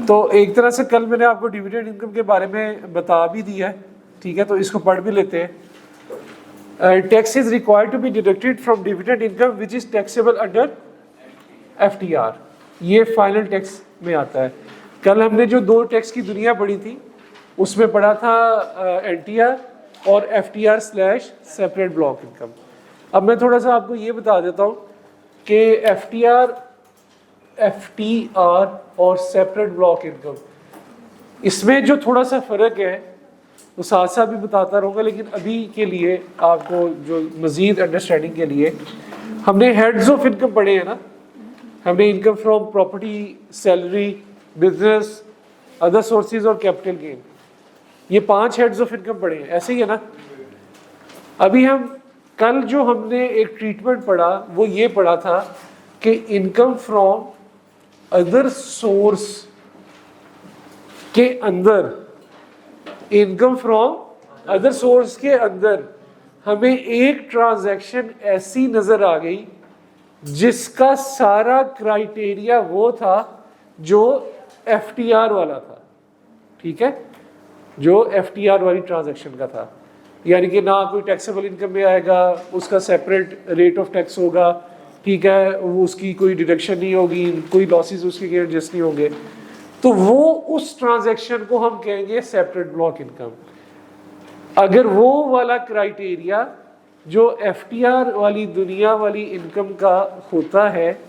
तो एक तरह से कल मैंने आपको डिविडेंड इनकम के बारे में बता भी दिया है, ठीक है, तो इसको पढ़ भी लेते हैं। Tax is required to be deducted from dividend income which is taxable under FTR। ये फाइनल टैक्स में आता है। कल हमने जो दो टैक्स की दुनिया पढ़ी थी उसमें पढ़ा था NTR और FTR slash separate block income. अब मैं थोड़ा सा आपको ये बता देता हूँ कि FTR और सेपरेट ब्लॉक इनकम, इसमें जो थोड़ा सा फ़र्क है वो साथ साथ भी बताता रहूँगा, लेकिन अभी के लिए आपको जो मज़ीद अंडरस्टैंडिंग के लिए हमने हेड्स ऑफ इनकम पढ़े हैं ना। हमने income from property, salary, business, other sources और कैपिटल गेन, ये 5 हेड्स ऑफ इनकम पढ़े हैं, ऐसे ही है ना। अभी हम कल जो हमने एक ट्रीटमेंट पढ़ा वो ये पढ़ा था कि इनकम फ्रॉम अदर सोर्स के अंदर, इनकम फ्रॉम अदर सोर्स के अंदर हमें एक ट्रांजैक्शन ऐसी नजर आ गई जिसका सारा क्राइटेरिया वो था जो FTR वाला था, ठीक है, जो FTR वाली ट्रांजैक्शन का था। यानी कि ना कोई टैक्सेबल इनकम में आएगा, उसका सेपरेट रेट ऑफ टैक्स होगा, ठीक है, वो उसकी कोई डिडक्शन नहीं होगी, कोई लॉसेस उसके एडजस्ट नहीं होंगे, तो वो उस ट्रांजैक्शन को हम कहेंगे सेपरेट ब्लॉक इनकम। अगर वो वाला क्राइटेरिया जो FTR वाली दुनिया वाली इनकम का होता है,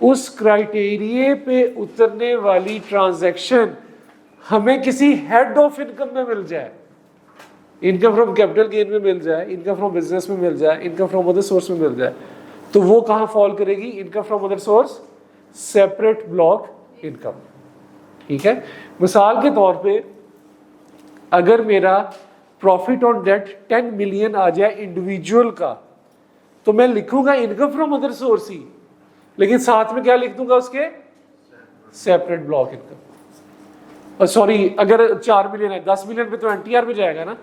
उस क्राइटेरिए पे उतरने वाली ट्रांजैक्शन हमें किसी हेड ऑफ इनकम में मिल जाए, इनकम फ्रॉम कैपिटल गेन में मिल जाए, इनकम फ्रॉम बिजनेस में मिल जाए, इनकम फ्रॉम अदर सोर्स में मिल जाए, तो वो कहाँ फॉल करेगी? Income from other source, separate block income, ठीक है। मिसाल के तौर पे अगर मेरा प्रॉफिट ऑन डेट 10 मिलियन आ जाए इंडिविजुअल का, तो मैं लिखूंगा इनकम फ्रॉम अदर सोर्स ही, लेकिन साथ में क्या लिख दूंगा उसके? Separate block income. सॉरी, अगर 4 मिलियन है, 10 मिलियन पे तो NTR में जाएगा ना,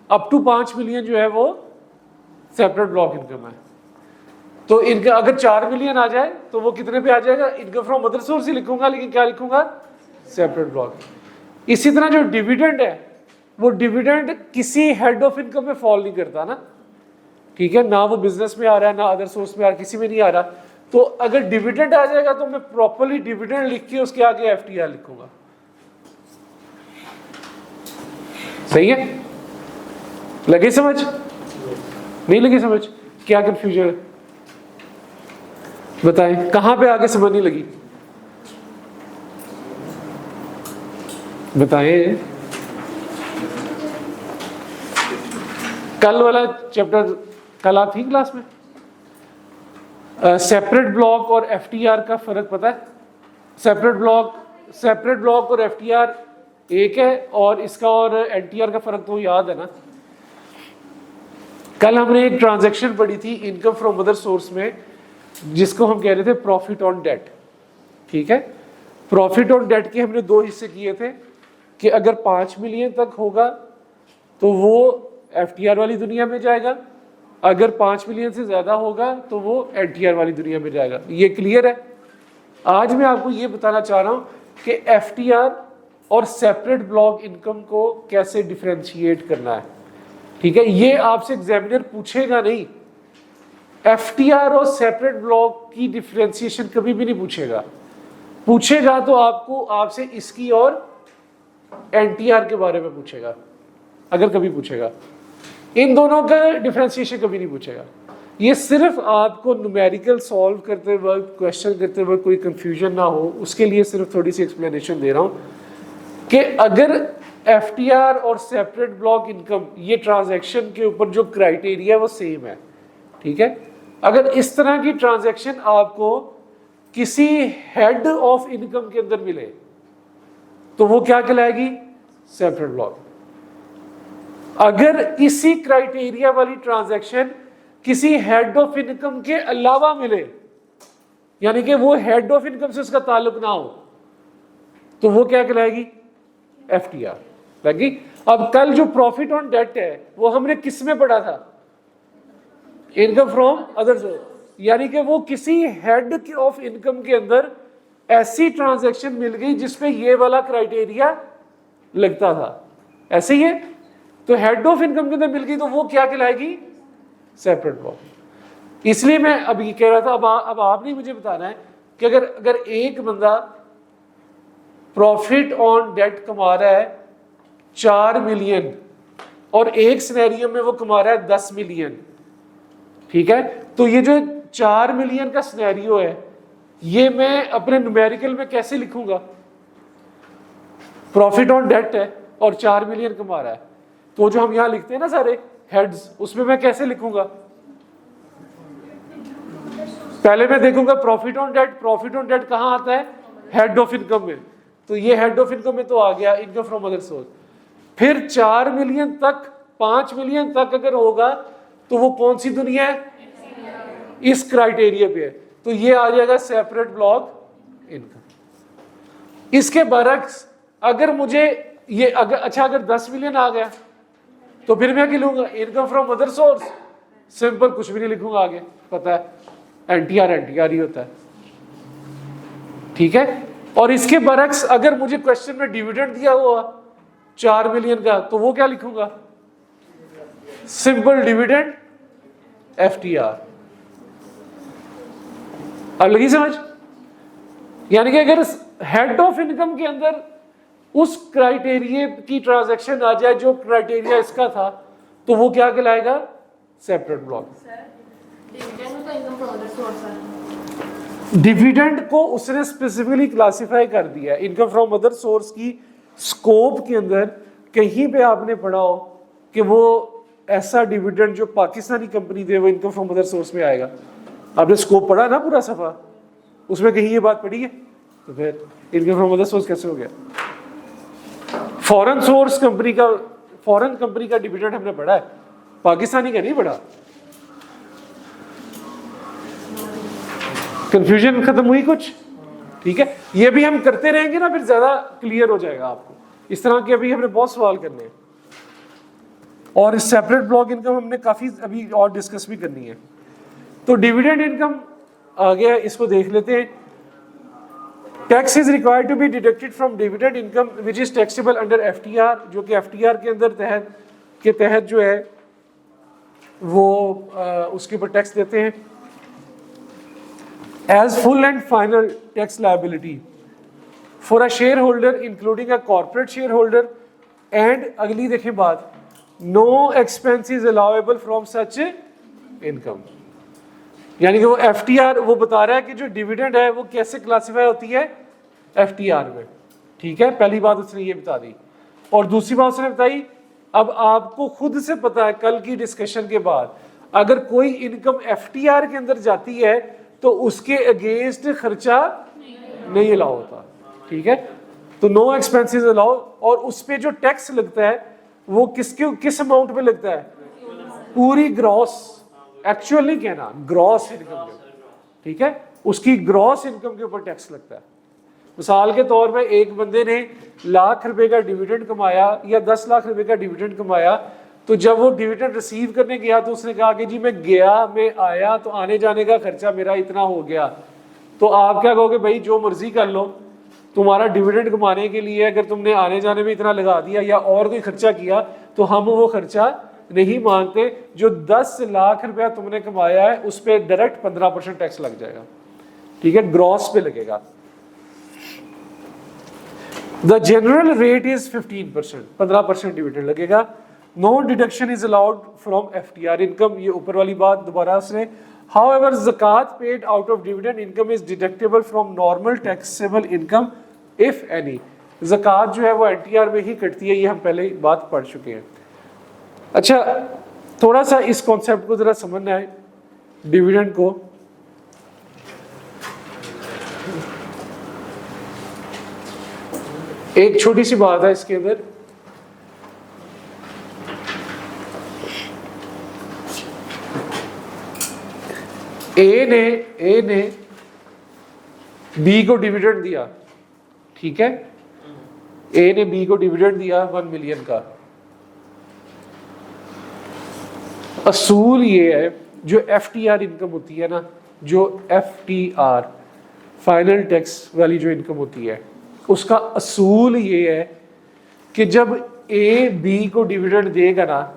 अप टू 5 मिलियन जो है वो सेपरेट ब्लॉक इनकम है। तो इनका अगर 4 मिलियन आ जाए तो वो कितने पे आ जाएगा? इनकम फ्रॉम अदर सोर्स ही लिखूंगा, लेकिन क्या लिखूंगा? Separate block. इसी तरह जो डिविडेंड है, वो डिविडेंड किसी हेड ऑफ इनकम में फॉल नहीं करता ना, ठीक है, ना वो बिजनेस में आ रहा है, ना अदर सोर्स में आ रहा है, किसी में नहीं आ रहा। तो अगर डिविडेंड आ जाएगा तो मैं प्रॉपर्ली डिविडेंड लिख के उसके आगे FTR लिखूंगा। सही है? लगे समझ? नहीं लगी समझ? क्या कंफ्यूजन है बताएं, कहां पे आगे समझ नहीं लगी बताएं। कल वाला चैप्टर कल आप थी क्लास में? सेपरेट ब्लॉक और FTR का फर्क पता है? सेपरेट ब्लॉक और FTR एक है, और इसका और NTR का फर्क तो याद है ना। कल हमने एक ट्रांजैक्शन पढ़ी थी इनकम फ्रॉम अदर सोर्स में, जिसको हम कह रहे थे प्रॉफिट ऑन डेट, ठीक है। प्रॉफिट ऑन डेट के हमने 2 हिस्से किए थे कि अगर 5 मिलियन तक होगा तो वो FTR वाली दुनिया में जाएगा, अगर 5 मिलियन से ज्यादा होगा तो वो NTR वाली दुनिया में जाएगा। ये क्लियर है? आज मैं आपको ये बताना चाह रहा हूं कि FTR और सेपरेट ब्लॉक इनकम को कैसे डिफरेंशिएट करना है, ठीक है। ये आपसे एग्जामिनर पूछेगा नहीं, FTR और सेपरेट ब्लॉक की डिफरेंशिएशन कभी भी नहीं पूछेगा तो आपसे इसकी और NTR के बारे में पूछेगा, अगर कभी पूछेगा। इन दोनों का डिफरेंशिएशन कभी नहीं पूछेगा। ये सिर्फ आपको न्यूमेरिकल सॉल्व करते वक्त, क्वेश्चन करते वक्त कोई कंफ्यूजन ना हो, उसके लिए सिर्फ थोड़ी सी एक्सप्लेनेशन दे रहा हूं कि अगर FTR और सेपरेट ब्लॉक इनकम, ये ट्रांजैक्शन के ऊपर जो क्राइटेरिया वो सेम है, ठीक है। अगर इस तरह की ट्रांजैक्शन आपको किसी हेड ऑफ इनकम के अंदर मिले तो वो क्या कहलाएगी? Separate block. अगर इसी क्राइटेरिया वाली ट्रांजैक्शन किसी हेड ऑफ इनकम के अलावा मिले, यानी कि वो हेड ऑफ इनकम से उसका ताल्लुक ना हो, तो वो क्या कहलाएगी? FTR लगी। अब कल जो प्रॉफिट ऑन डेट है वो हमने किस में पढ़ा था? इनकम फ्रॉम अदर सोर्स, यानी कि वो किसी हेड ऑफ इनकम के अंदर ऐसी ट्रांजैक्शन मिल गई जिसपे ये वाला क्राइटेरिया लगता था, ऐसे ही है, तो हेड ऑफ इनकम के अंदर मिल गई तो वो क्या कहलाएगी, सेपरेट ब्लॉक। इसलिए मैं अभी कह रहा था, अब आपने मुझे बताना है कि अगर एक बंदा प्रॉफिट ऑन डेट कमा रहा है 4 मिलियन और एक सिनेरियो में वो कमा रहा है 10 मिलियन, ठीक है, तो ये जो 4 मिलियन का सिनेरियो है ये मैं अपने न्यूमेरिकल में कैसे लिखूंगा, प्रॉफिट ऑन डेट है और 4 मिलियन कमा रहा है, तो जो हम यहां लिखते हैं ना सारे हेड्स, उसमें मैं कैसे लिखूंगा, पहले मैं देखूंगा profit on date, profit on date कहां आता है, हेड ऑफ इनकम में, तो ये हेड ऑफ इनकम में तो आ गया इनकम फ्रॉम अदर सोर्स। फिर 4 मिलियन तक, 5 मिलियन तक अगर होगा तो वो कौन सी दुनिया है, इस क्राइटेरिया पे है, तो ये आ जाएगा सेपरेट ब्लॉक इनकम। इसके बरक्स अगर मुझे ये अगर 10 मिलियन आ गया तो फिर मैं क्या लूंगा, income from other source, simple, कुछ भी नहीं लिखूंगा आगे, पता है एनटीआर ही होता है, ठीक है। और इसके बरक्स अगर मुझे क्वेश्चन में डिविडेंड दिया हुआ 4 मिलियन का तो वो क्या लिखूंगा, सिंपल डिविडेंड एफटीआर। अब लगी समझ, यानी कि अगर हेड ऑफ इनकम के अंदर उस क्राइटेरिया की ट्रांजैक्शन आ जाए जो क्राइटेरिया इसका था, तो वो क्या कहलाएगा, सेपरेट ब्लॉक। डिविडेंड को उसने स्पेसिफिकली क्लासिफाई कर दिया, इनकम फ्रॉम अदर सोर्स की स्कोप के अंदर कहीं पे आपने पढ़ा हो कि वो ऐसा डिविडेंड जो पाकिस्तानी कंपनी दे वो इनकम फ्रॉम अदर सोर्स में आएगा, आपने स्कोप पढ़ा ना पूरा सफा, उसमें कहीं ये बात पढ़ी है, तो फिर इनकम फ्रॉम अदर सोर्स कैसे हो गया। फॉरेन सोर्स कंपनी का, फॉरेन कंपनी का डिविडेंड हमने पढ़ा है, पाकिस्तानी का नहीं पढ़ा। कंफ्यूजन खत्म हुई कुछ, ठीक है, ये भी हम करते रहेंगे ना फिर ज्यादा क्लियर हो जाएगा आपको। इस तरह के अभी हमने बहुत सवाल करने हैं, और इस सेपरेट ब्लॉक इनकम हमने काफी अभी और डिस्कस भी करनी है। तो डिविडेंड इनकम आ गया, इसको देख लेते हैं। Tax is required to be deducted from dividend income which is taxable under FTR, जो कि एफटीआर के अंदर तहत जो है वो उसके ऊपर टैक्स देते हैं। As full and final tax liability for a shareholder including a corporate shareholder, and अगली देखें बात, no expenses allowable from such income, यानी कि वो एफटीआर वो बता रहा है कि जो डिविडेंड है वो कैसे क्लासिफाई होती है एफटीआर में, ठीक है, पहली बात उसने ये बता दी। और दूसरी बात उसने बताई, अब आपको खुद से पता है कल की डिस्कशन के बाद, अगर कोई इनकम एफटीआर के अंदर जाती है तो उसके अगेंस्ट खर्चा नहीं अलाउ होता, ठीक है, तो नो एक्सपेंसेस अलाउ। और उस पे जो टैक्स लगता है वो किस अमाउंट पे लगता है, पूरी ग्रॉस, एक्चुअल नहीं कहना, ग्रॉस इनकम के, ठीक है, उसकी ग्रॉस इनकम के ऊपर टैक्स लगता है। मिसाल के तौर पे एक बंदे ने लाख रुपए का डिविडेंड कमाया या 10 लाख रुपए का डिविडेंड कमाया, तो जब वो डिविडेंड रिसीव करने गया तो उसने कहा कि जी मैं गया, मैं आया, तो आने जाने का खर्चा मेरा इतना हो गया, तो आप क्या कहोगे, भाई जो मर्जी कर लो, तुम्हारा डिविडेंड कमाने के लिए अगर तुमने आने जाने में इतना लगा दिया या और कोई खर्चा किया तो हम वो खर्चा नहीं मांगते। जो 10 लाख रुपया तुमने कमाया है उस पर डायरेक्ट 15% टैक्स लग जाएगा, ठीक है, ग्रॉस पे लगेगा। The general rate is 15%, 15% dividend लगेगा। No deduction is allowed from FTR income, ये ऊपर वाली बात दोबारा उसने। हाउएवर ज़कात paid out of dividend income is deductible from normal taxable income if any, ज़कात जो है वो एनटीआर में ही कटती है, ये हम पहले बात पढ़ चुके हैं। अच्छा, थोड़ा सा इस कॉन्सेप्ट को जरा समझना है, डिविडेंड को। एक छोटी सी बात है इसके अंदर, ए ने बी को डिविडेंड दिया, ठीक है, ए ने बी को डिविडेंड दिया 1 मिलियन का। असूल ये है, जो एफटीआर इनकम होती है ना, जो एफटीआर फाइनल टैक्स वाली जो इनकम होती है उसका असूल ये है कि जब ए बी को डिविडेंड देगा ना,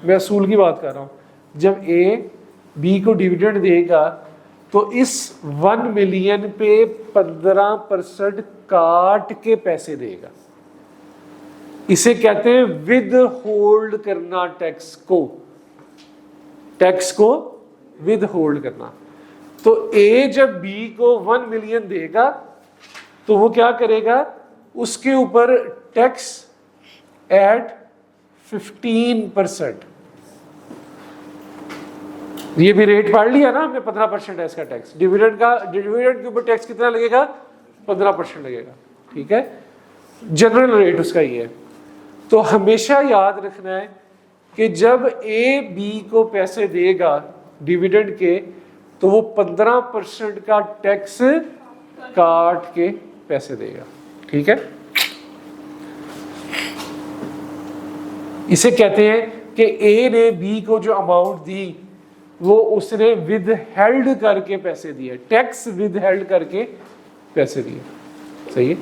मैं असूल की बात कर रहा हूँ, जब ए बी को डिविडेंड देगा तो इस 1 मिलियन पे 15% काट के पैसे देगा। इसे कहते हैं विद होल्ड करना, टैक्स को विद होल्ड करना। तो ए जब बी को 1 मिलियन देगा तो वो क्या करेगा, उसके ऊपर टैक्स एट 15%, ये भी रेट पढ़ लिया ना हमने, 15% है इसका टैक्स। डिविडेंड के ऊपर टैक्स कितना लगेगा, 15% लगेगा, ठीक है, जनरल रेट उसका ये है। तो हमेशा याद रखना है कि जब ए बी को पैसे देगा डिविडेंड के तो वो 15% का टैक्स काट के पैसे देगा, ठीक है। इसे कहते हैं कि ए ने बी को जो अमाउंट दी वो उसने विद हेल्ड करके पैसे दिए, टैक्स विद हेल्ड करके पैसे दिए, सही है।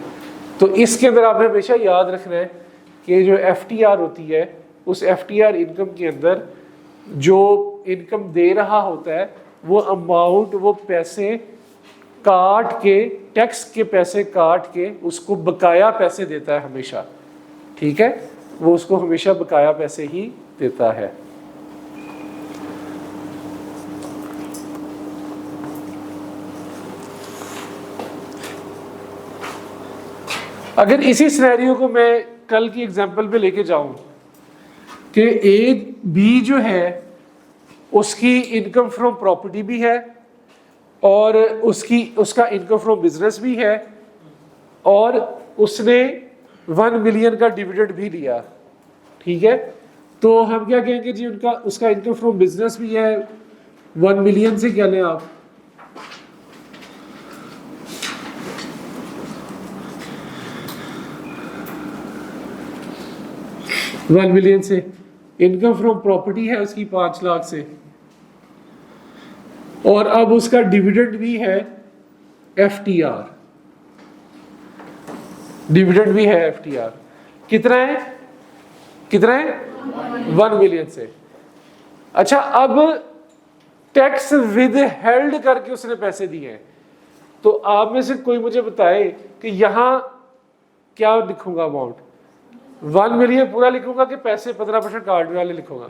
तो इसके अंदर आपने हमेशा याद रखना है कि जो एफटीआर होती है उस एफटीआर इनकम के अंदर जो इनकम दे रहा होता है वो अमाउंट, वो पैसे काट के, टैक्स के पैसे काट के उसको बकाया पैसे देता है हमेशा, ठीक है, वो उसको हमेशा बकाया पैसे ही देता है। अगर इसी सिनेरियो को मैं कल की एग्जांपल पे लेके जाऊं कि ए बी जो है उसकी इनकम फ्रॉम प्रॉपर्टी भी है और उसका इनकम फ्रॉम बिजनेस भी है और उसने 1 मिलियन का डिविडेंड भी लिया, ठीक है, तो हम क्या कहेंगे जी, उसका इनकम फ्रॉम बिजनेस भी है 1 मिलियन से, क्या लें आप, $1 मिलियन से, इनकम फ्रॉम प्रॉपर्टी है उसकी 5 लाख से, और अब उसका डिविडेंड भी है एफटीआर, डिविडेंड भी है एफटीआर, कितना है 1 मिलियन से। अच्छा, अब टैक्स विद हेल्ड करके उसने पैसे दिए हैं, तो आप में से कोई मुझे बताए कि यहां क्या लिखूंगा अमाउंट, 1 मिलियन पूरा लिखूंगा कि पैसे 15% काट वाले लिखूंगा,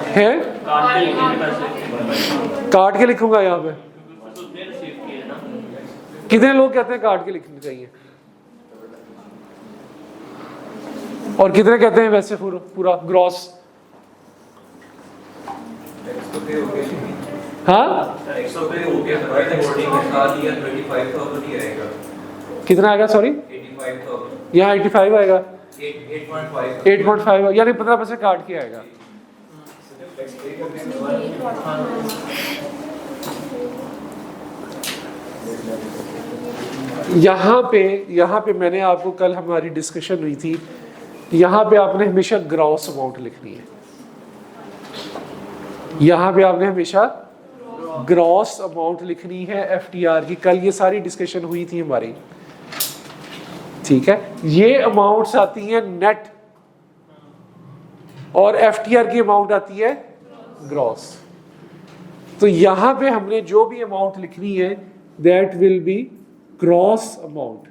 है काट के लिखूंगा यहाँ पे। कितने लोग कहते हैं काट के लिखनी चाहिए और कितने कहते हैं वैसे पूरा ग्रॉस? हाँ, कितना आएगा, सॉरी, यहाँ 85 आएगा, 8.5 यानी 15% काट के आएगा। यहाँ पे मैंने आपको, कल हमारी डिस्कशन हुई थी, यहाँ पे आपने हमेशा ग्रॉस अमाउंट लिखनी है, यहाँ पे आपने हमेशा ग्रॉस अमाउंट लिखनी है एफटीआर की। कल ये सारी डिस्कशन हुई थी हमारी, ठीक है। ये अमाउंट्स आती हैं नेट और एफटीआर की अमाउंट आती है ग्रॉस। तो यहां पे हमने जो भी अमाउंट लिखनी है that will be gross amount.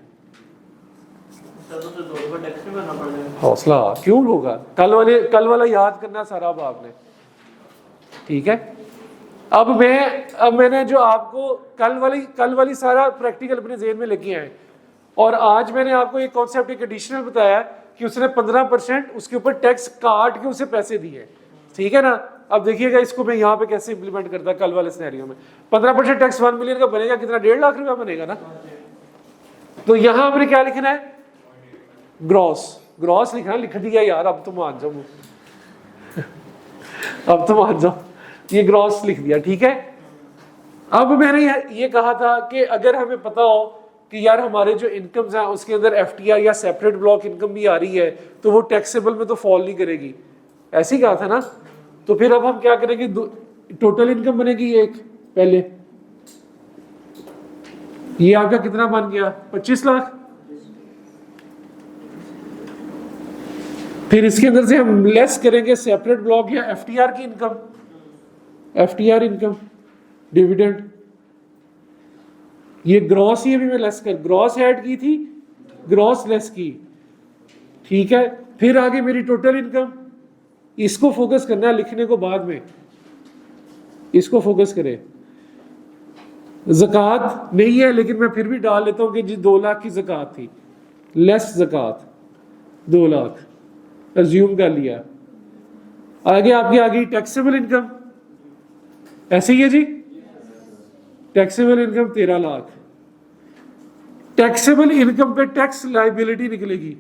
हौसला क्यों होगा, कल वाला याद करना सारा अब आपने, ठीक है। अब मैंने जो आपको कल वाली सारा प्रैक्टिकल अपने जेहन में लेके आए और आज मैंने आपको एक कॉन्सेप्ट, एक एडिशनल बताया कि उसने 15% उसके ऊपर टैक्स काट के उसे पैसे दिए, ठीक है ना। अब देखिएगा इसको मैं यहाँ पे कैसे इंप्लीमेंट करता कल वाले सिनेरियो में। 15% टैक्स 1 मिलियन का बनेगा कितना, 1.5 लाख रुपया बनेगा ना। तो यहाँ हमने क्या लिखना है, ग्रॉस लिखना, लिख दिया यार, अब तो मान जाओ अब तो मान जाओ, ये ग्रॉस लिख दिया, ठीक है। अब मैंने ये कहा था कि अगर हमें पता हो कि यार हमारे जो इनकम्स हैं उसके अंदर एफटीआर या सेपरेट ब्लॉक इनकम भी आ रही है तो वो टैक्सेबल में तो फॉल नहीं करेगी, ऐसे ही कहा था ना। तो फिर अब हम क्या करेंगे, टोटल इनकम बनेगी एक, पहले ये आपका कितना बन गया 25 लाख। फिर इसके अंदर से हम लेस करेंगे सेपरेट ब्लॉक या एफटीआर की इनकम, एफटीआर इनकम डिविडेंड, ये ग्रॉस, ये भी मैं लेस कर, ग्रॉस ऐड की थी, ग्रॉस लेस की, ठीक है। फिर आगे मेरी टोटल इनकम, इसको फोकस करना है, लिखने को बाद में, इसको फोकस करें। ज़कात नहीं है लेकिन मैं फिर भी डाल लेता हूं कि जी 2 लाख की ज़कात थी, लेस ज़कात 2 लाख अज्यूम कर लिया। आगे आपकी आ गई टैक्सेबल इनकम, ऐसे ही है जी, taxable income 13 lakh. Taxable income पे टैक्स लाइबिलिटी निकलेगी,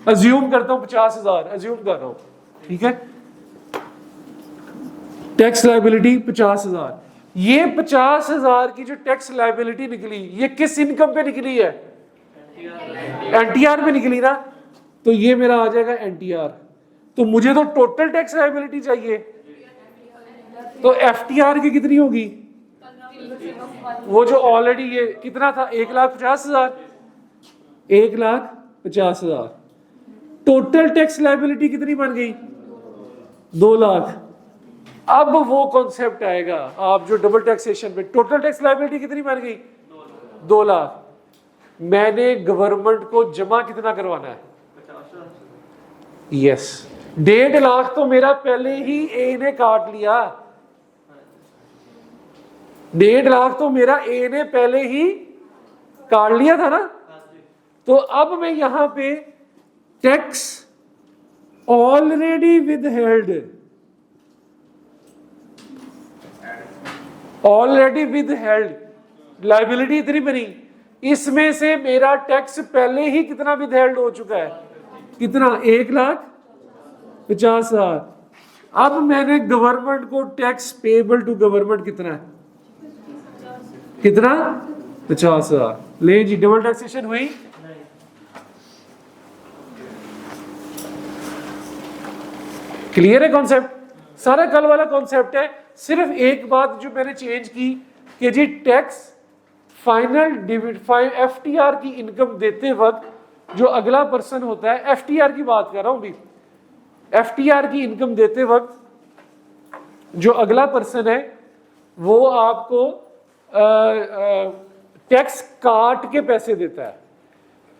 अज्यूम करता हूं 50,000, अज्यूम कर रहा हूं, ठीक है। Tax liability 50,000। ये 50,000 की जो टैक्स लाइबिलिटी निकली, ये किस इनकम पे निकली है? एनटीआर पे निकली ना, तो ये मेरा आ जाएगा एनटीआर। तो मुझे तो टोटल टैक्स लाइबिलिटी चाहिए, तो एफटीआर की कितनी होगी? वो जो ऑलरेडी ये कितना था 1,50,000, 1,50,000। टोटल टैक्स लाइबिलिटी कितनी बन गई? 2 लाख। अब वो कॉन्सेप्ट आएगा आप जो डबल टैक्सेशन पे, टोटल टैक्स लाइबिलिटी कितनी बन गई? 2 लाख। मैंने गवर्नमेंट को जमा कितना करवाना है? यस, 1.5 लाख तो मेरा पहले ही ए ने काट लिया, 1.5 लाख तो मेरा ए ने पहले ही काट लिया था ना। तो अब मैं यहां पे tax already withheld, already withheld liability इतनी बनी, इसमें से मेरा टैक्स पहले ही कितना विदहेल्ड हो चुका है? कितना? 1,50,000। अब मैंने गवर्नमेंट को टैक्स पेएबल टू गवर्नमेंट कितना है? कितना? 50,000। ले जी, डबल टैक्सेशन हुई। क्लियर है कॉन्सेप्ट? सारा कल वाला कॉन्सेप्ट है, सिर्फ एक बात जो मैंने चेंज की कि जी टैक्स फाइनल डिविड एफटीआर की इनकम देते वक्त जो अगला पर्सन होता है, एफटीआर की बात कर रहा हूं भी, एफटीआर की इनकम देते वक्त जो अगला पर्सन है वो आपको टैक्स काट के पैसे देता है,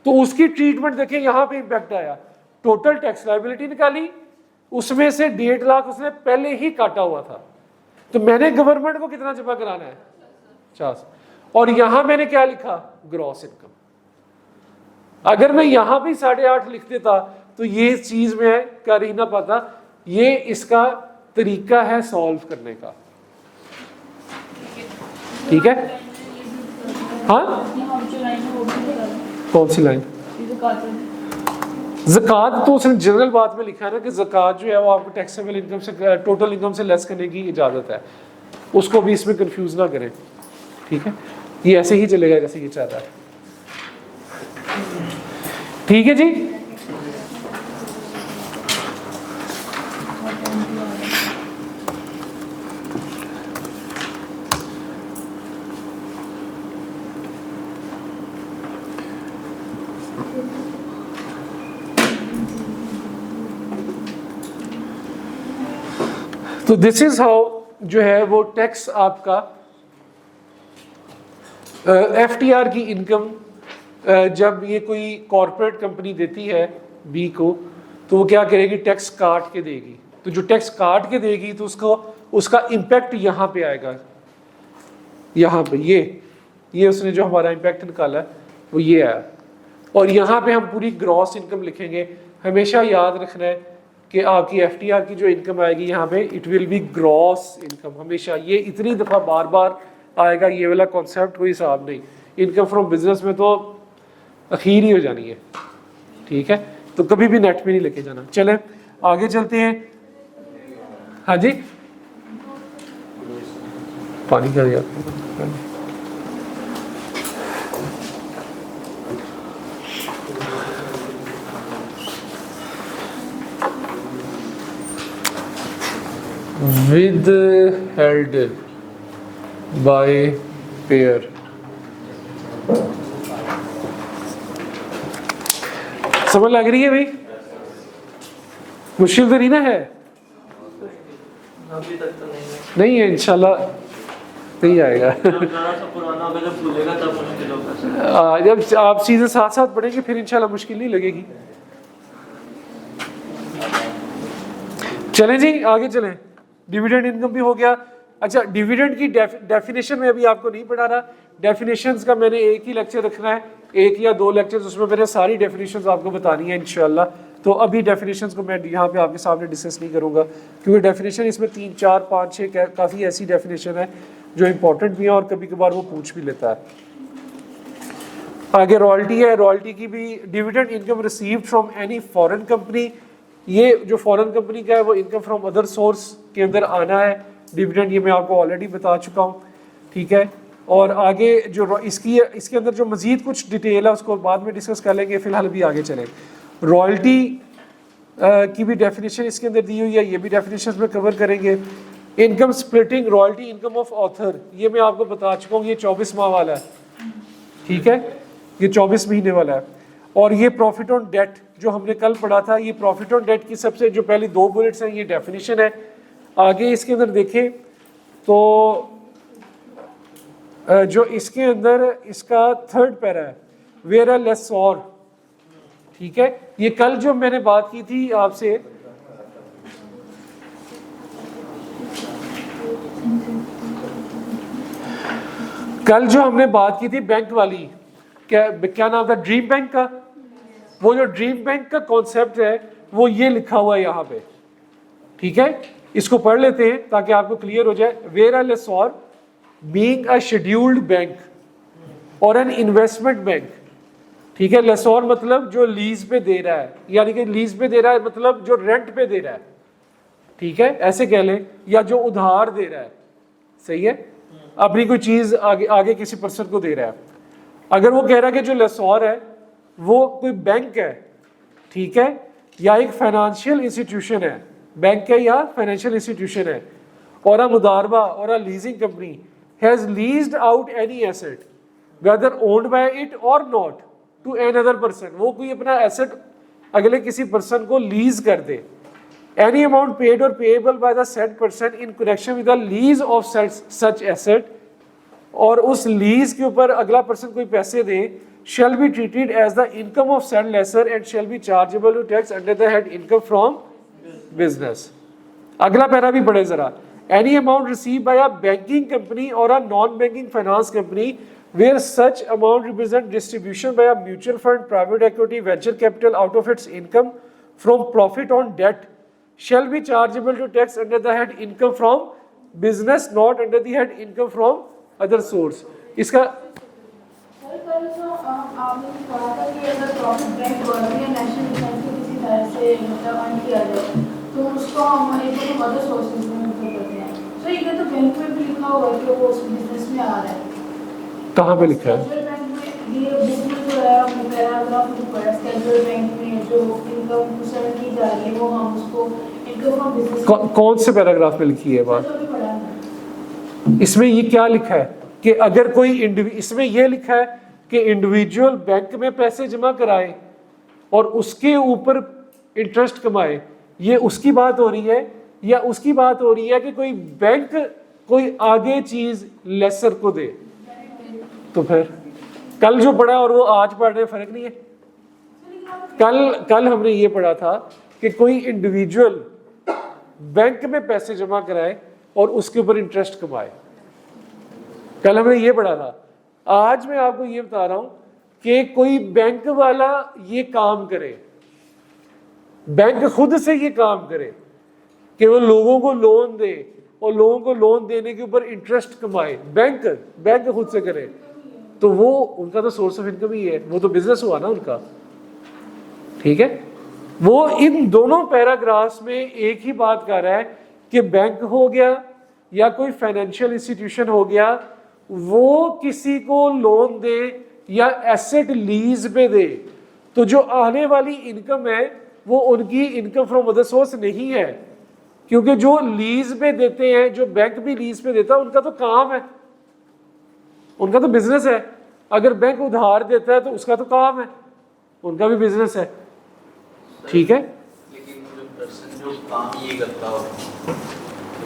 तो उसकी ट्रीटमेंट देखिए, यहां पे इंपैक्ट आया। टोटल टैक्स लाइबिलिटी निकाली, उसमें से 1.5 लाख उसने पहले ही काटा हुआ था, तो मैंने गवर्नमेंट को कितना जमा कराना है? 50। और यहां मैंने क्या लिखा? Gross income. अगर मैं यहां भी 8.5 लिख देता तो ये चीज मैं कर ही ना पाता। ये इसका तरीका है सॉल्व करने का, ठीक है। हाँ, कौन सी लाइन? ज़कात तो उसने जनरल बात में लिखा है ना कि ज़कात जो है वो आपको टैक्सेबल इनकम से, टोटल इनकम से लेस करने की इजाज़त है, उसको भी इसमें कंफ्यूज ना करें, ठीक है। ये ऐसे ही चलेगा जैसे ये चाह रहा है, ठीक है जी। तो दिस इज हाउ जो है वो टैक्स आपका एफटीआर की इनकम जब ये कोई कॉर्पोरेट कंपनी देती है बी को, तो वो क्या करेगी? टैक्स काट के देगी। तो जो टैक्स काट के देगी तो उसको, उसका इम्पैक्ट यहाँ पे आएगा, यहाँ पे ये उसने जो हमारा इम्पैक्ट निकाला है वो ये आया। और यहाँ पे हम पूरी ग्रॉस इनकम लिखेंगे। हमेशा याद रखना है कि आपकी एफटीआर की जो इनकम आएगी यहाँ पे, it will be gross income. हमेशा ये इतनी दफ़ा बार बार आएगा, ये वाला कॉन्सेप्ट कोई हिसाब नहीं। इनकम फ्रॉम बिजनेस में तो अखीर ही हो जानी है, ठीक है। तो कभी भी नेट में नहीं लेके जाना। चले आगे चलते हैं। हाँ जी, पानी का दिया। withheld by payer, समझ लग रही है भाई? मुश्किल तो नहीं ना है? अभी तक तो नहीं है, इंशाल्लाह नहीं आएगा। पुराना होगा जब भूलेगा तब मुश्किल होगा। जब आप चीजें साथ साथ पढ़ेंगे फिर इंशाल्लाह मुश्किल नहीं लगेगी। चलें जी आगे चलें। डिविडेंड इनकम भी हो गया। अच्छा, डिविडेंड की डेफिनेशन में अभी आपको नहीं पढ़ा रहा। डेफिनेशंस का मैंने एक ही लेक्चर रखना है, 1 या 2 लेक्चर्स, उसमें मैंने सारी डेफिनेशंस आपको बतानी है इंशाल्लाह। तो अभी डेफिनेशंस को मैं यहाँ पे आपके सामने डिस्कस नहीं करूँगा, क्योंकि डेफिनेशन इसमें 3, 4, 5, 6 काफ़ी ऐसी डेफिनेशन है जो इंपॉर्टेंट भी है और कभी कभार वो पूछ भी लेता है। आगे रॉयल्टी है। रॉयल्टी की भी, dividend income received from any foreign company, ये जो फॉरेन कंपनी का है वो इनकम फ्रॉम अदर सोर्स के अंदर आना है। डिविडेंड ये मैं आपको ऑलरेडी बता चुका हूँ, ठीक है। और आगे जो इसके अंदर जो मजीद कुछ डिटेल है उसको बाद में डिस्कस कर लेंगे, फिलहाल भी आगे चलें। रॉयल्टी की भी डेफिनेशन इसके अंदर दी हुई है, ये भी डेफिनेशन में कवर करेंगे। Income splitting, royalty income of author, ये मैं आपको बता चुका हूँ, ये 24 माह वाला है, ठीक है, ये 24 महीने वाला है। और ये प्रॉफिट ऑन डेट जो हमने कल पढ़ा था, ये प्रॉफिट ऑन डेट की सबसे जो पहली 2 बुलेट्स हैं ये डेफिनेशन है। आगे इसके अंदर देखें तो जो इसके अंदर इसका 3rd पैरा है, वेयर अ लेसॉर, ठीक है। ये कल जो मैंने बात की थी आपसे, कल जो हमने बात की थी बैंक वाली, क्या नाम था, ड्रीम बैंक का। वो जो ड्रीम बैंक का कॉन्सेप्ट है वो ये लिखा हुआ है यहाँ पे, ठीक है। इसको पढ़ लेते हैं ताकि आपको क्लियर हो जाए। Where a lessor being a scheduled bank or an investment bank, ठीक है। लेसॉर मतलब जो लीज पे दे रहा है, यानी कि लीज पे दे रहा है मतलब जो रेंट पे दे रहा है, ठीक है, ऐसे कह लें, या जो उधार दे रहा है, सही है, अपनी कोई चीज आगे किसी पर्सन को दे रहा है। अगर वो कह रहा है कि जो लेसॉर है वो कोई बैंक है, ठीक है, या एक फाइनेंशियल इंस्टीट्यूशन है, बैंक है या फाइनेंशियल इंस्टीट्यूशन है, और अ मुदारबा or a leasing company has leased out any asset whether owned by it or not to another person, वो कोई अपना एसेट अगले किसी पर्सन को लीज कर दे, एनी अमाउंट पेड और payable by the said person in connection with the lease of such asset, और उस लीज के ऊपर अगला पर्सन कोई पैसे दे, shall be treated as the income of said lessor and shall be chargeable to tax under the head income from business। अगला para भी पढ़े जरा। Any amount received by a banking company or a non-banking finance company where such amount represent distribution by a mutual fund, private equity, venture capital out of its income from profit on debt shall be chargeable to tax under the head income from business, not under the head income from other source। इसका आपने कहा था कि अगर profit bank government या national defence को किसी तरह से मतलब अर्न किया जाए तो उसको हम एक तो अदर सोर्सेज में मतलब करते हैं। तो इधर तो बैंक में भी लिखा हुआ है कि वो उस बिजनेस में आ रहा है। कहाँ पे लिखा है? स्टेट बैंक में ये बिजनेस जो है हमने पैराग्राफ में पढ़ा, स्टेट बैंक में जो इनकम सर्व की जा रही है वो हम उसको इनकम फ्रॉम बिजनेस। कौन से पैराग्राफ में लिखी है बात? इसमें ये क्या लिखा है कि अगर कोई इसमें ये लिखा है कि इंडिविजुअल बैंक में पैसे जमा कराए और उसके ऊपर इंटरेस्ट कमाए, ये उसकी बात हो रही है, या उसकी बात हो रही है कि कोई बैंक कोई आगे चीज लेसर को दे? तो फिर कल जो पढ़ा और वो आज पढ़ रहे फर्क नहीं है। कल हमने ये पढ़ा था कि कोई इंडिविजुअल बैंक में पैसे जमा कराए और उसके ऊपर इंटरेस्ट कमाए, कल हमने ये पढ़ा था। आज मैं आपको ये बता रहा हूं कि कोई बैंक वाला ये काम करे, बैंक खुद से ये काम करे कि वो लोगों को लोन दे और लोगों को लोन देने के ऊपर इंटरेस्ट कमाए, बैंक खुद से करे, तो वो उनका तो सोर्स ऑफ इनकम ही है, वो तो बिजनेस हुआ ना उनका, ठीक है। वो इन दोनों पैराग्राफ्स में एक ही बात कर रहा है कि बैंक हो गया या कोई फाइनेंशियल इंस्टीट्यूशन हो गया, वो किसी को लोन दे या एसेट लीज पे दे, तो जो आने वाली इनकम है वो उनकी इनकम फ्रॉम अदर सोर्स नहीं है, क्योंकि जो लीज पे देते हैं, जो बैंक भी लीज पे देता है, उनका तो काम है, उनका तो बिजनेस है। अगर बैंक उधार देता है तो उसका तो काम है, उनका भी बिजनेस है। ठीक है। लेकिन जो पर्सन जो काम ये करता हो तो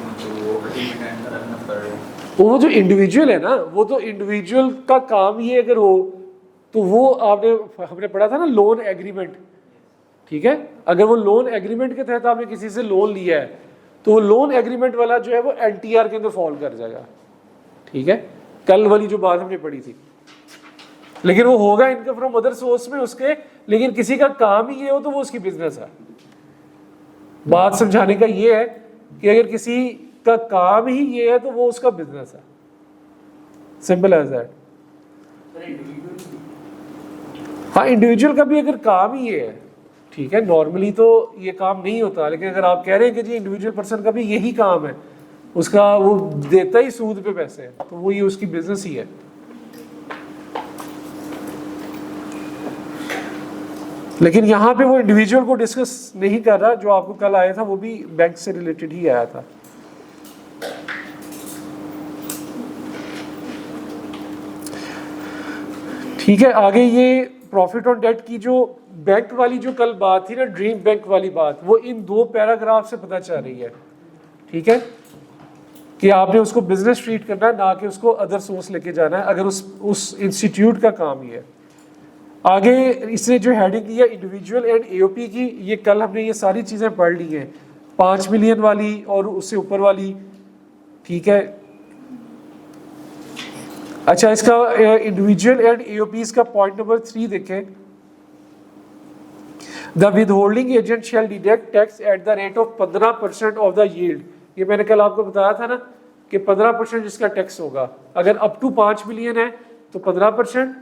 मतलब वो डिपेंड करना पड़ेगा। वो जो इंडिविजुअल है ना, वो तो इंडिविजुअल का काम ही अगर हो तो वो हमने पढ़ा था ना लोन एग्रीमेंट, ठीक है। अगर वो लोन एग्रीमेंट के तहत आपने किसी से लोन लिया है तो वो लोन एग्रीमेंट वाला जो है वो एनटीआर के अंदर फॉल कर जाएगा, ठीक है। कल वाली जो बात हमने पढ़ी थी, लेकिन वो होगा इनकम फ्रॉम अदर सोर्स में उसके, लेकिन किसी का काम ही ये हो तो वो उसकी बिजनेस है। बात समझाने का ये है कि अगर किसी का काम ही ये है तो वो उसका बिजनेस है, सिंपल एज दैट। हाँ, इंडिविजुअल का भी अगर काम ही ये है, ठीक है। नॉर्मली तो ये काम नहीं होता, लेकिन अगर आप कह रहे हैं कि जी इंडिविजुअल पर्सन का भी यही काम है, उसका वो देता ही सूद पे पैसे है, तो वो ये उसकी बिजनेस ही है। लेकिन यहाँ पे वो इंडिविजुअल को डिस्कस नहीं कर रहा, जो आपको कल आया था वो भी बैंक से रिलेटेड ही आया था। ठीक है, आगे ये प्रॉफिट ऑन डेट की जो बैंक वाली जो कल बात थी ना, ड्रीम बैंक वाली बात, वो इन 2 पैराग्राफ से पता चल रही है, ठीक है, कि आपने उसको बिजनेस ट्रीट करना है, ना कि उसको अदर सोर्स लेके जाना है, अगर उस इंस्टीट्यूट का काम ही है। आगे इसने जो हेडिंग दी है इंडिविजुअल एंड एओपी की, ये कल हमने ये सारी चीजें पढ़ ली हैं, 5 मिलियन वाली और उससे ऊपर वाली, ठीक है। अच्छा, इसका इंडिविजुअल एंड एओपीज का पॉइंट नंबर 3 देखें। The withholding agent shall deduct tax at the rate of 15% of the yield. ये मैंने कल आपको बताया था ना कि 15% जिसका टैक्स होगा, अगर अप टू 5 मिलियन है तो 15%,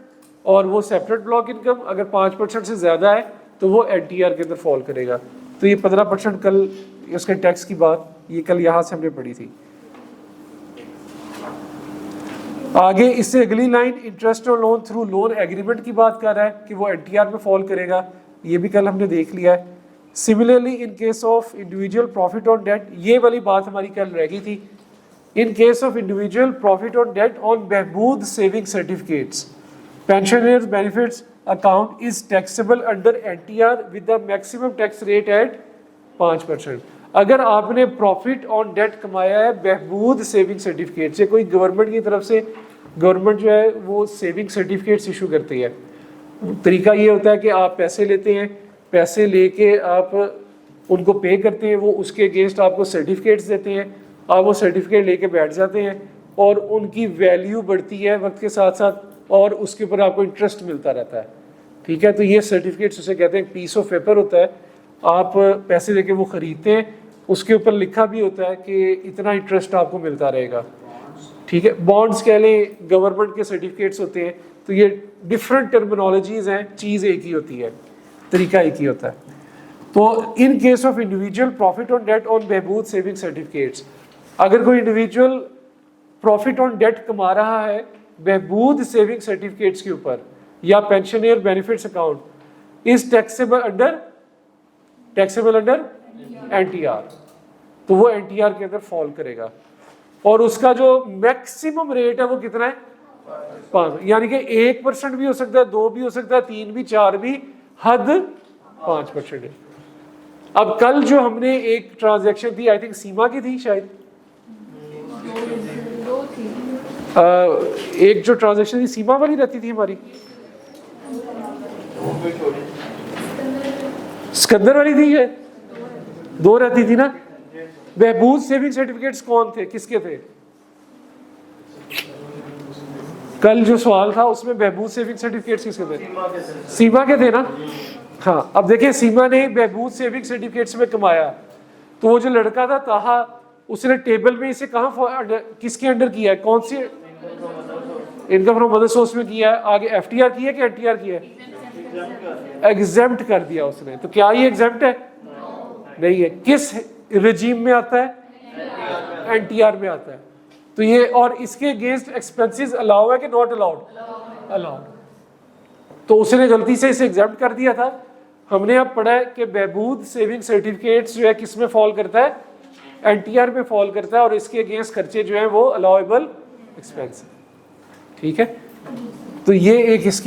और वो सेपरेट ब्लॉक इनकम अगर 5% से ज्यादा है तो वो एनटीआर के अंदर फॉल करेगा। तो ये 15% कल उसके टैक्स की बात ये कल यहाँ से हमने पढ़ी थी। आगे इससे अगली line interest on loan through loan agreement की बात कर रहा है कि वो एनटीआर में फॉल करेगा, ये भी कल हमने देख लिया है। Similarly in case of individual profit on debt, ये वाली बात हमारी कल रह गई थी। In case of individual profit on debt on Behbood saving certificates, pensioners benefits account is taxable under NTR with the maximum tax rate at 5%। अगर आपने प्रॉफिट ऑन डेट कमाया है बहबूद सेविंग सर्टिफिकेट से, कोई गवर्नमेंट की तरफ से, गवर्नमेंट जो है वो सेविंग सर्टिफिकेट्स इशू करती है। तरीका ये होता है कि आप पैसे लेते हैं, पैसे लेके आप उनको पे करते हैं, वो उसके अगेंस्ट आपको सर्टिफिकेट्स देते हैं, आप वो सर्टिफिकेट लेके बैठ जाते हैं और उनकी वैल्यू बढ़ती है वक्त के साथ साथ, और उसके ऊपर आपको इंटरेस्ट मिलता रहता है, ठीक है। तो ये सर्टिफिकेट्स उसे कहते हैं, पीस ऑफ पेपर होता है, आप पैसे देके वो खरीदते हैं, उसके ऊपर लिखा भी होता है कि इतना इंटरेस्ट आपको मिलता रहेगा, ठीक है। बॉन्ड्स कह लें, गवर्नमेंट के सर्टिफिकेट्स होते हैं, तो ये डिफरेंट टर्मिनोलॉजीज हैं, चीज़ एक ही होती है, तरीका एक ही होता है। तो in case of individual profit on debt on Behbood saving certificates, अगर कोई इंडिविजुअल प्रॉफिट ऑन डेट कमा रहा है बहबूद सेविंग सर्टिफिकेट्स के ऊपर या pensioner benefits account, is taxable under NTR, तो वो एनटीआर के अंदर फॉल करेगा। और उसका जो मैक्सिमम रेट है वो कितना है, 5, यानी कि 1% भी हो सकता है, 2 भी हो सकता है, 3 भी, 4 भी, हद 5% है। अब कल जो हमने एक ट्रांजैक्शन थी, आई थिंक सीमा की थी शायद, एक जो ट्रांजैक्शन थी सीमा वाली रहती थी हमारी, सिकंदर वाली थी, है 2 रहती थी ना। बहबूद सेविंग सर्टिफिकेट्स कौन थे, किसके थे? कल जो सवाल था उसमें बहबूद सेविंग सर्टिफिकेट्स किसके थे? सीमा के थे ना। हाँ, अब देखिए सीमा ने बहबूद सेविंग सर्टिफिकेट्स में कमाया, तो वो जो लड़का था ताहा, उसने टेबल में इसे कहाँ किसके अंडर किया है, कौन सी इनकम फ्रॉम अदर सोर्स में किया है, आगे एफटीआर किया कि एनटीआर किया है, एग्जेम्प्ट कर दिया उसने। तो क्या ये एग्जेम्प्ट है? नहीं है। किस रिजीम में आता है? एनटीआर में आता है। तो ये, और इसके अगेंस्ट एक्सपेंसेस अलाउ है कि नॉट अलाउड? अलाउड। तो उसने गलती से इसे एग्जेम्प्ट कर दिया था। हमने अब पढ़ा है कि बहबूद सेविंग सर्टिफिकेट्स जो है किस में फॉल करता है? एनटीआर में फॉल करता है, और इसके अगेंस्ट खर्चे जो है वो अलाउएबल एक्सपेंस है, ठीक है। तो ये एक इसकी